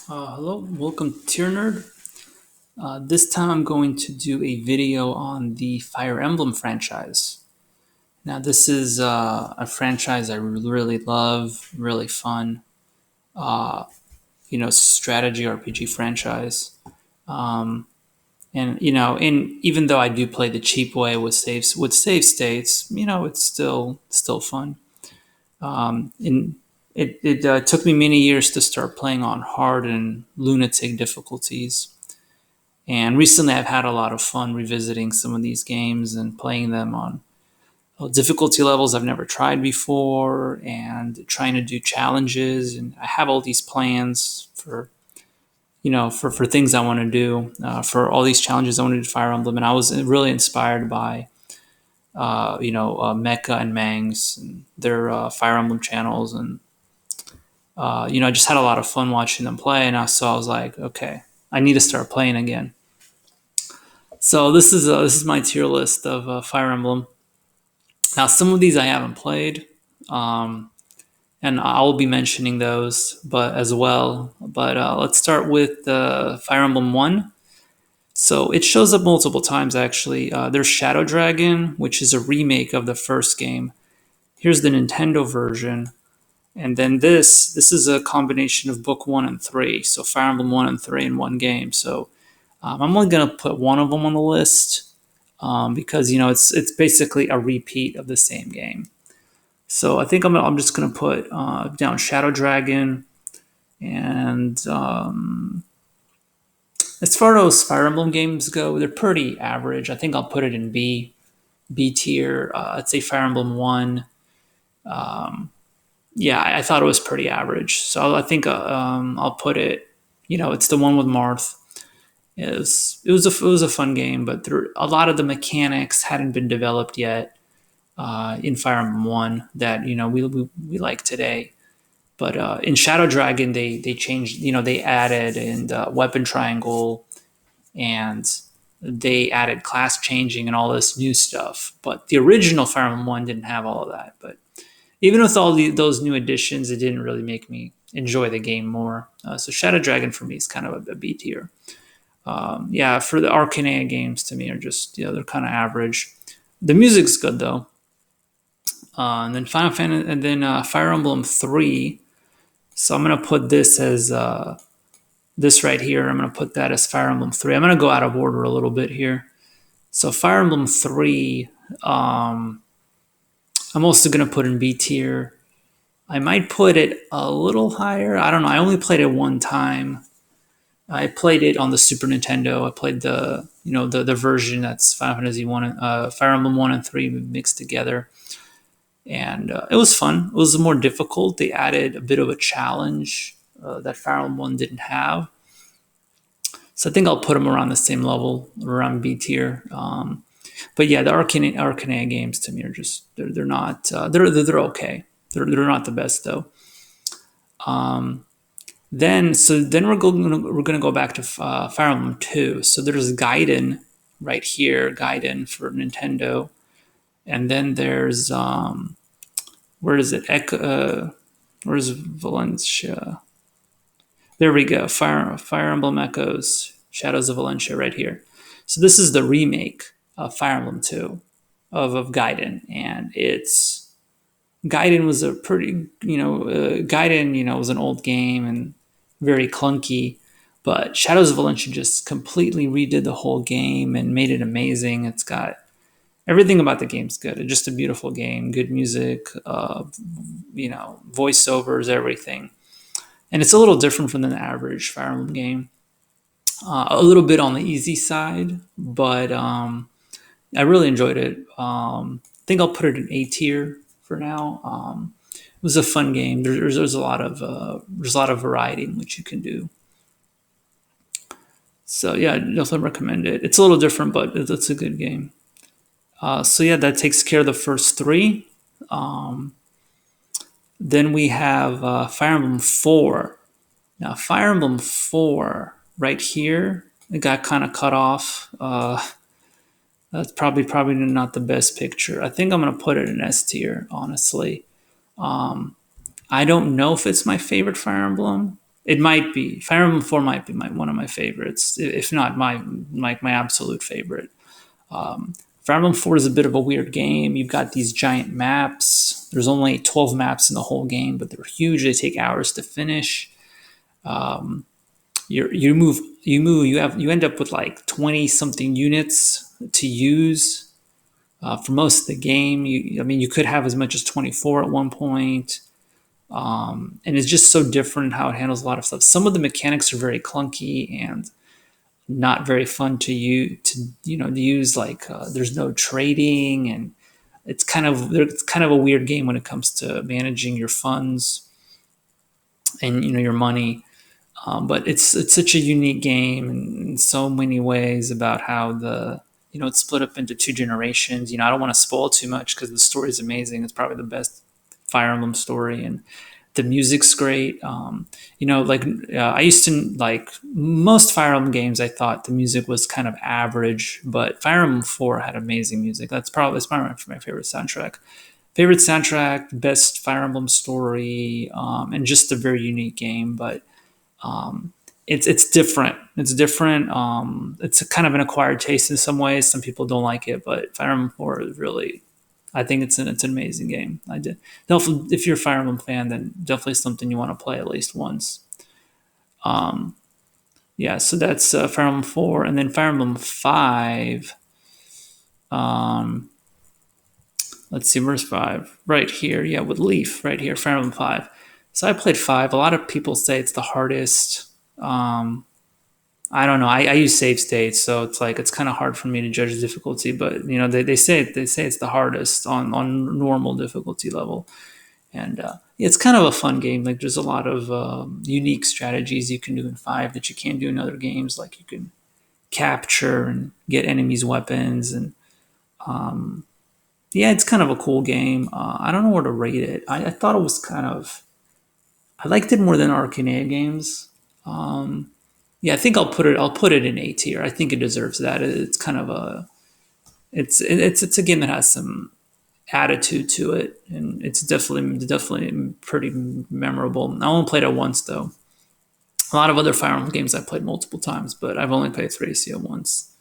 Hello, welcome Tier Nerd. This time I'm going to do a video on the Fire Emblem franchise. Now, this is a franchise I really love, really fun, uh, strategy RPG franchise. Um, and even though I do play the cheap way with save states, it's still fun. And it took me many years to start playing on hard and lunatic difficulties. And recently, I've had a lot of fun revisiting some of these games and playing them on difficulty levels I've never tried before, and trying to do challenges. And I have all these plans for things I want to do for all these challenges I want to do Fire Emblem. And I was really inspired by Mecha and Mangs and their Fire Emblem channels, and I just had a lot of fun watching them play. And so I was like, okay, I need to start playing again. So this is my tier list of Fire Emblem. Now, some of these I haven't played, um, and I'll be mentioning those, but as well. But let's start with Fire Emblem One. So it shows up multiple times actually. There's Shadow Dragon, which is a remake of the first game. Here's the Nintendo version, and then this is a combination of Book One and Three. So Fire Emblem One and Three in one game. So I'm only gonna put one of them on the list because it's basically a repeat of the same game. So I think I'm just gonna put down Shadow Dragon, and as far as Fire Emblem games go, they're pretty average. I think I'll put it in B tier. I'd say Fire Emblem One. Yeah, I thought it was pretty average. So I think I'll put it. It's the one with Marth. It was a fun game, but a lot of the mechanics hadn't been developed yet in Fire Emblem One that we like today. But in Shadow Dragon, they changed. They added in the weapon triangle, and they added class changing and all this new stuff. But the original Fire Emblem One didn't have all of that. But even with those new additions, it didn't really make me enjoy the game more. So Shadow Dragon for me is kind of a B tier. Yeah, for the Arcanea games to me are just they're kind of average. The music's good though. And then Final Fantasy, and then Fire Emblem 3. So I'm gonna put this as this right here. I'm gonna put that as Fire Emblem 3. I'm gonna go out of order a little bit here. So Fire Emblem 3, I'm also gonna put in B tier. I might put it a little higher. I don't know. I only played it one time. I played it on the Super Nintendo. I played the version that's Final Fantasy One, Fire Emblem One and Three mixed together, and it was fun. It was more difficult. They added a bit of a challenge that Fire Emblem One didn't have. So I think I'll put them around the same level, around B tier. But yeah, the Arcanea games to me are just they're not they're okay. They're not the best though. Then we're gonna go back to Fire Emblem 2. So there's Gaiden right here, Gaiden for Nintendo, and then there's where is it? Where's Valencia? There we go. Fire Emblem Echoes, Shadows of Valencia, right here. So this is the remake of Fire Emblem 2 of Gaiden, and Gaiden was a pretty Gaiden was an old game and very clunky, but Shadows of Valencia just completely redid the whole game and made it amazing. It's got everything about the game's good. It's just a beautiful game, good music, voiceovers, everything. And it's a little different from the average Fire Emblem game. A little bit on the easy side, but I really enjoyed it. I think I'll put it in A tier for now. It was a fun game. There's a lot of variety in which you can do. So yeah, definitely recommend it. It's a little different, but it's a good game. So yeah, that takes care of the first three. Then we have Fire Emblem 4. Now, Fire Emblem 4, right here, it got kind of cut off. That's probably not the best picture. I think I'm going to put it in S tier, honestly. I don't know if it's my favorite Fire Emblem. It might be Fire Emblem 4 might be one of my favorites, if not my absolute favorite. Fire Emblem 4 is a bit of a weird game. You've got these giant maps. There's only 12 maps in the whole game, but they're huge. They take hours to finish. You end up with like 20 something units to use for most of the game. You could have as much as 24 at one point. And it's just so different how it handles a lot of stuff. Some of the mechanics are very clunky and not very fun to use. Like there's no trading, and it's kind of a weird game when it comes to managing your funds and your money. But it's such a unique game in so many ways about how it's split up into two generations. I don't want to spoil too much because the story is amazing. It's probably the best Fire Emblem story, and the music's great. I used to like most Fire Emblem games. I thought the music was kind of average, but Fire Emblem 4 had amazing music. That's probably my favorite soundtrack. Favorite soundtrack, best Fire Emblem story, and just a very unique game. But it's different. It's different. It's a kind of an acquired taste in some ways. Some people don't like it, but Fire Emblem 4 is really, I think it's an amazing game. I did. If you're a Fire Emblem fan, then definitely something you want to play at least once. Yeah, so that's Fire Emblem 4, and then Fire Emblem 5. Let's see, where's 5? Right here, yeah, with Leaf, right here, Fire Emblem 5. So I played 5. A lot of people say it's the hardest. I don't know. I use save states, so it's kind of hard for me to judge the difficulty. But they say it's the hardest on normal difficulty level, and it's kind of a fun game. Like there's a lot of unique strategies you can do in 5 that you can't do in other games. Like you can capture and get enemies' weapons, and yeah, it's kind of a cool game. I don't know where to rate it. I thought it was I liked it more than Arcane games. Yeah, I think I'll put it in A tier. I think it deserves that. It's kind of it's a game that has some attitude to it, and it's definitely pretty memorable. I only played it once though. A lot of other Fire Emblem games I played multiple times, but I've only played Thracia once.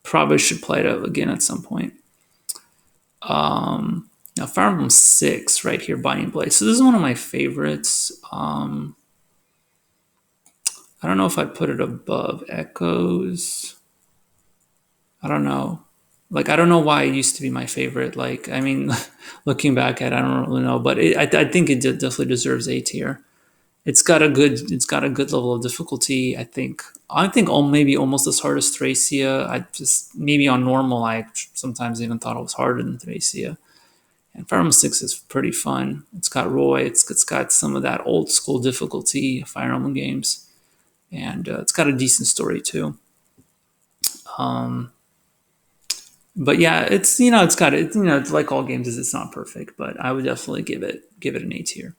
Probably should play it again at some point. Now Fire Emblem 6 right here, Binding Blade. So this is one of my favorites. I don't know if I'd put it above Echoes. I don't know. Like, I don't know why it used to be my favorite. Like, I mean, looking back at it, I don't really know, but I think it definitely deserves A tier. It's got a good level of difficulty. I think maybe almost as hard as Thracia. I just maybe on normal, I sometimes even thought it was harder than Thracia. And Fire Emblem 6 is pretty fun. It's got Roy. It's got some of that old school difficulty Fire Emblem games, and it's got a decent story too. But yeah, it's got it. It's like all games, it's not perfect, but I would definitely give it an A tier.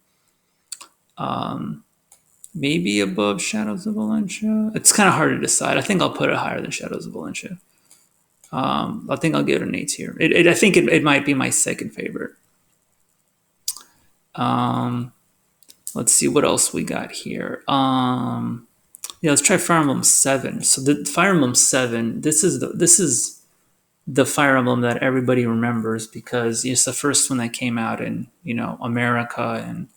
Maybe above Shadows of Valencia. It's kind of hard to decide. I think I'll put it higher than Shadows of Valencia. I think I'll give it an A tier. I think it might be my second favorite. Let's see what else we got here. Yeah, let's try Fire Emblem 7. So the Fire Emblem 7, this is the Fire Emblem that everybody remembers because it's the first one that came out in America, and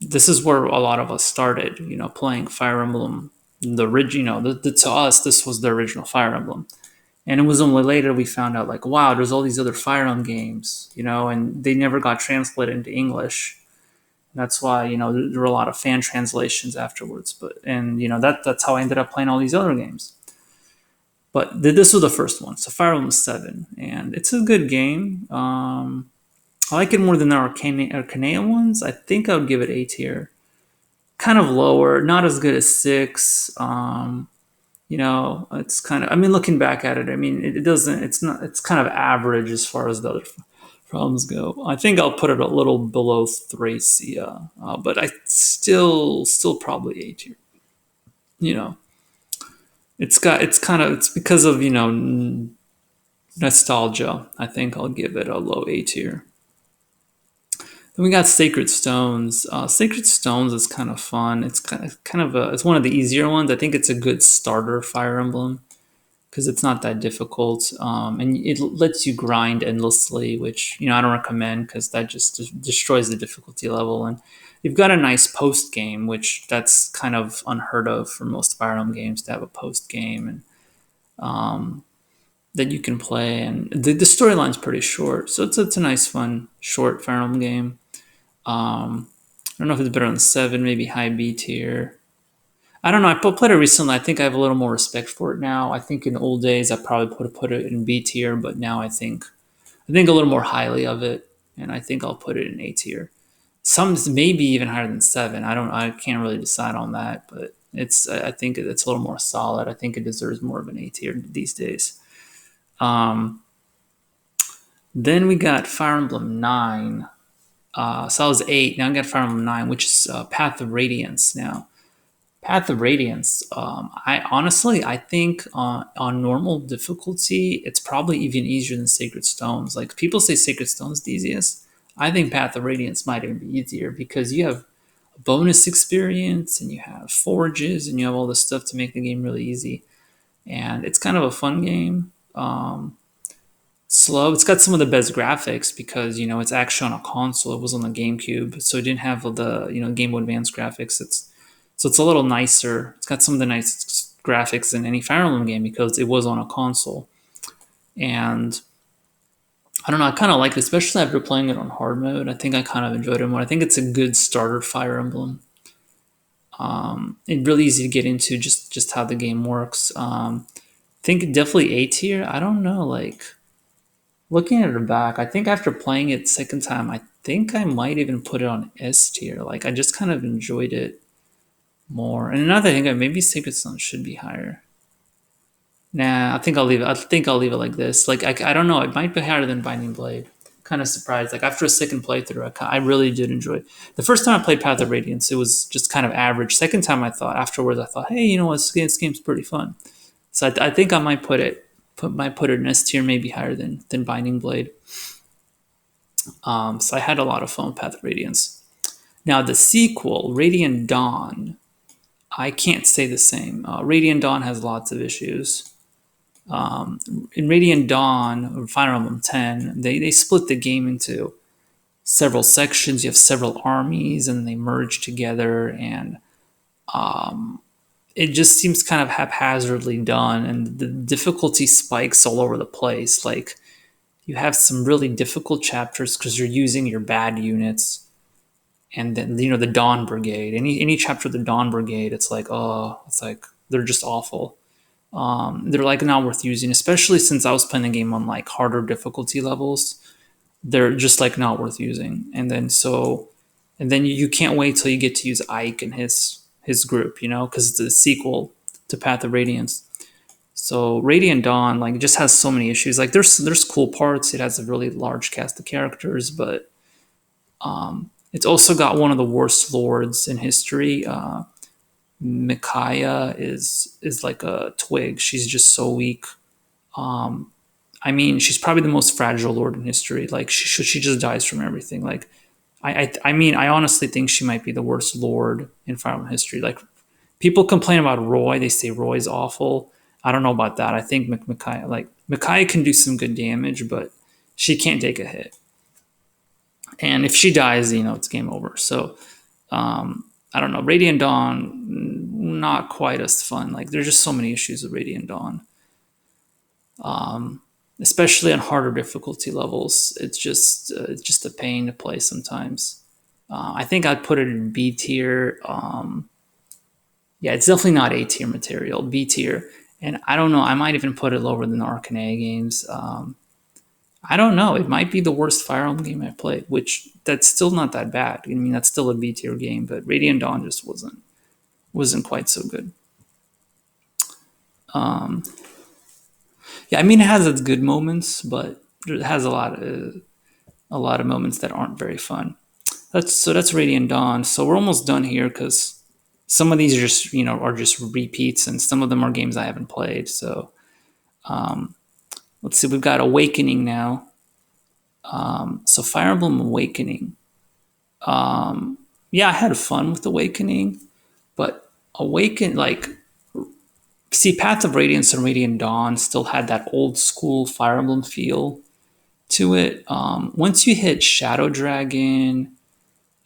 this is where a lot of us started. Playing Fire Emblem. The original, to us, this was the original Fire Emblem, and it was only later we found out like, wow, there's all these other Fire Emblem games, and they never got translated into English. That's why there were a lot of fan translations afterwards. That's how I ended up playing all these other games. But this was the first one, so Fire Emblem 7, and it's a good game. I like it more than the Arcanea ones. I think I would give it A tier. Kind of lower, not as good as 6. It's kind of. I mean, looking back at it, I mean, it doesn't. It's not. It's kind of average as far as the other problems go. I think I'll put it a little below Thracia, but I still probably A tier. You know, it's because of nostalgia. I think I'll give it a low A tier. Then we got Sacred Stones. Sacred Stones is kind of fun. It's it's one of the easier ones. I think it's a good starter Fire Emblem because it's not that difficult, and it lets you grind endlessly, which I don't recommend because that just destroys the difficulty level. And you've got a nice post game, which that's kind of unheard of for most Fire Emblem games to have a post game and that you can play. And the storyline's pretty short, so it's a nice, fun, short Fire Emblem game. I don't know if it's better on 7, maybe high B tier. I don't know. I played it recently. I think I have a little more respect for it now. I think in old days I probably put it in B tier, but now I think a little more highly of it, and I think I'll put it in A tier. Some maybe even higher than 7. I can't really decide on that, but I think it's a little more solid. I think it deserves more of an A tier these days. Then we got Fire Emblem 9. So I was 8. Now I got Fire Emblem 9, which is Path of Radiance now. Path of Radiance. I think on normal difficulty, it's probably even easier than Sacred Stones. Like people say, Sacred Stones the easiest. I think Path of Radiance might even be easier because you have a bonus experience and you have forges and you have all this stuff to make the game really easy. And it's kind of a fun game. Slow. It's got some of the best graphics because it's actually on a console. It was on the GameCube, so it didn't have the Game Boy Advance graphics. It's a little nicer. It's got some of the nice graphics in any Fire Emblem game because it was on a console. And I don't know, I kind of like it, especially after playing it on hard mode. I think I kind of enjoyed it more. I think it's a good starter Fire Emblem. It's really easy to get into just how the game works. I think definitely A tier. I don't know, like looking at it back, I think after playing it second time, I think I might even put it on S tier. Like I just kind of enjoyed it more. And another thing, maybe Sacred Stone should be higher. Nah, I think I'll leave it. I think I'll leave it like this. Like I don't know. It might be higher than Binding Blade. Kind of surprised. Like after a second playthrough, I really did enjoy it. The first time I played Path of Radiance, it was just kind of average. Second time, I thought, hey, you know what? This game's pretty fun. So I think I might put it in S tier, maybe higher than Binding Blade. So I had a lot of fun with Path of Radiance. Now the sequel, Radiant Dawn, I can't say the same. Radiant Dawn has lots of issues. In Radiant Dawn, or Fire Emblem 10, they split the game into several sections. You have several armies, and they merge together, and it just seems kind of haphazardly done, and the difficulty spikes all over the place. Like you have some really difficult chapters because you're using your bad units, and then the Dawn Brigade. Any chapter of the Dawn Brigade, it's like they're just awful. They're like not worth using, especially since I was playing the game on like harder difficulty levels. They're just like not worth using. And then you can't wait till you get to use Ike and his group, because it's a sequel to Path of Radiance. So Radiant Dawn like just has so many issues. Like there's cool parts. It has a really large cast of characters, but it's also got one of the worst lords in history. Micaiah is like a twig. She's just so weak. She's probably the most fragile lord in history. Like she just dies from everything. Like I honestly think she might be the worst lord in Fire Emblem history. Like people complain about Roy. They say Roy's awful. I don't know about that. I think Micaiah can do some good damage, but she can't take a hit. And if she dies, it's game over. So I don't know. Radiant Dawn, not quite as fun. Like there's just so many issues with Radiant Dawn, especially on harder difficulty levels. It's just a pain to play sometimes. I think I'd put it in B tier. Yeah, it's definitely not A tier material. B tier, and I don't know. I might even put it lower than the Arcane games. I don't know. It might be the worst Fire Emblem game I played, which that's still not that bad. That's still a B tier game, but Radiant Dawn just wasn't quite so good. Yeah, it has its good moments, but it has a lot of moments that aren't very fun. That's Radiant Dawn. So we're almost done here because some of these are just repeats, and some of them are games I haven't played. So let's see. We've got Awakening now. So Fire Emblem Awakening. Yeah, I had fun with Awakening, but Awaken like see Path of Radiance and Radiant Dawn still had that old school Fire Emblem feel to it. Once you hit Shadow Dragon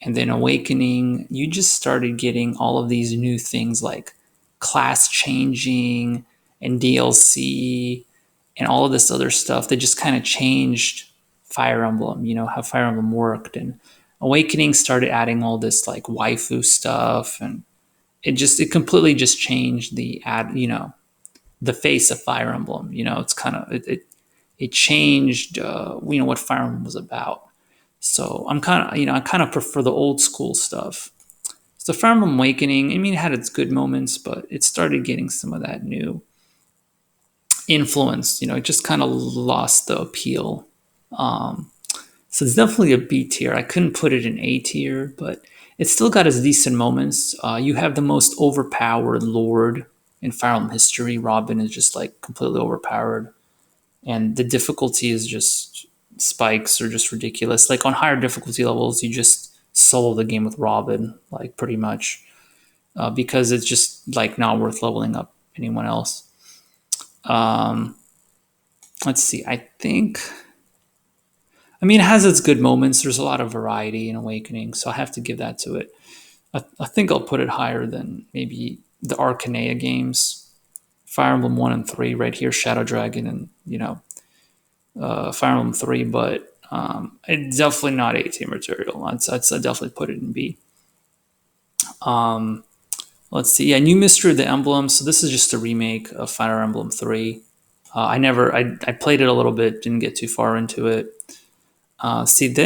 and then Awakening, you just started getting all of these new things like class changing and DLC and all of this other stuff that just kind of changed Fire Emblem, how Fire Emblem worked. And Awakening started adding all this like waifu stuff, and it completely just changed the face of Fire Emblem. It's kind of it changed what Fire Emblem was about. So I kind of prefer the old school stuff. So Fire Emblem Awakening, I mean, it had its good moments, but it started getting some of that new influence. It just kind of lost the appeal. So it's definitely a B tier. I couldn't put it in A tier, but it's still got its decent moments. You have the most overpowered Lord in Fire Emblem history. Robin is just like completely overpowered, and the difficulty is just spikes are just ridiculous. Like on higher difficulty levels, you just solo the game with Robin, like pretty much, because it's just like not worth leveling up anyone else. Um, let's see. I mean, it has its good moments. There's a lot of variety in Awakening, so I have to give that to it. I think I'll put it higher than maybe the Arcanea games, Fire Emblem 1 and 3, right here, Shadow Dragon, and Fire Emblem 3, but it's definitely not A-tier material. I'd definitely put it in B. Let's see. Yeah, New Mystery of the Emblem. So this is just a remake of Fire Emblem 3. I played it a little bit, didn't get too far into it. These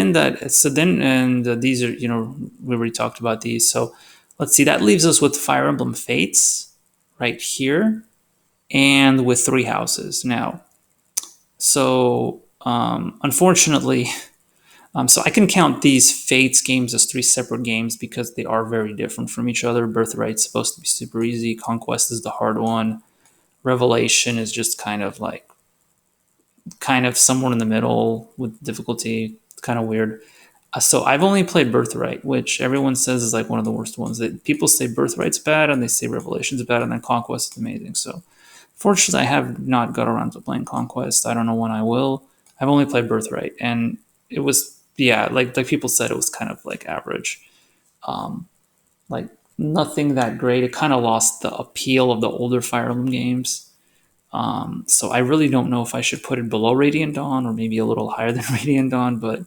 are, we already talked about these. So let's see, that leaves us with Fire Emblem Fates right here and with Three Houses. Now, so unfortunately, so I can count these Fates games as three separate games because they are very different from each other. Birthright's supposed to be super easy. Conquest is the hard one. Revelation is just kind of somewhere in the middle with difficulty. It's kind of weird. So I've only played Birthright, which everyone says is like one of the worst ones. That people say Birthright's bad, and they say Revelation's bad, and then Conquest is amazing. So fortunately, I have not got around to playing Conquest. I don't know when I will. I've only played Birthright, and it was like people said, it was kind of like average, like nothing that great. It kind of lost the appeal of the older Fire Emblem games. So I really don't know if I should put it below Radiant Dawn or maybe a little higher than Radiant Dawn, but it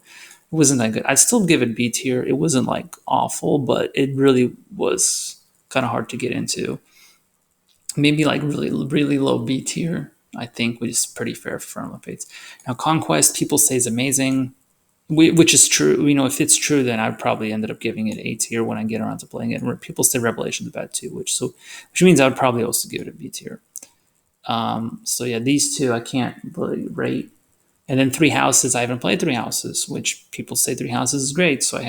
wasn't that good. I'd still give it B tier. It wasn't like awful, but it really was kind of hard to get into. Maybe like really, really low B tier, I think, which is pretty fair for Fire Emblem Fates. Now, Conquest, people say is amazing, which is true. If it's true, then I probably ended up giving it A tier when I get around to playing it. And people say Revelation's bad too, which means I would probably also give it a B tier. So yeah, these two I can't really rate. And then Three Houses, I haven't played Three Houses, which people say Three Houses is great, so I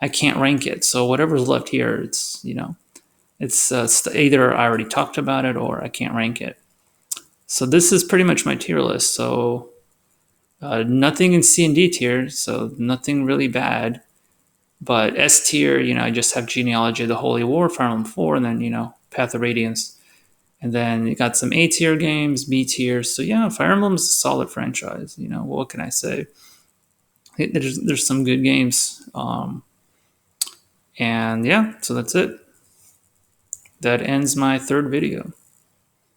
can't rank it. So whatever's left here, it's either I already talked about it or I can't rank it. So this is pretty much my tier list. So nothing in C and D tier, so nothing really bad. But S tier, I just have Genealogy of the Holy War, Fire Emblem 4, and then, Path of Radiance. And then you got some A tier games, B tier. So yeah, Fire Emblem's a solid franchise. What can I say? There's some good games. And yeah, so that's it. That ends my third video.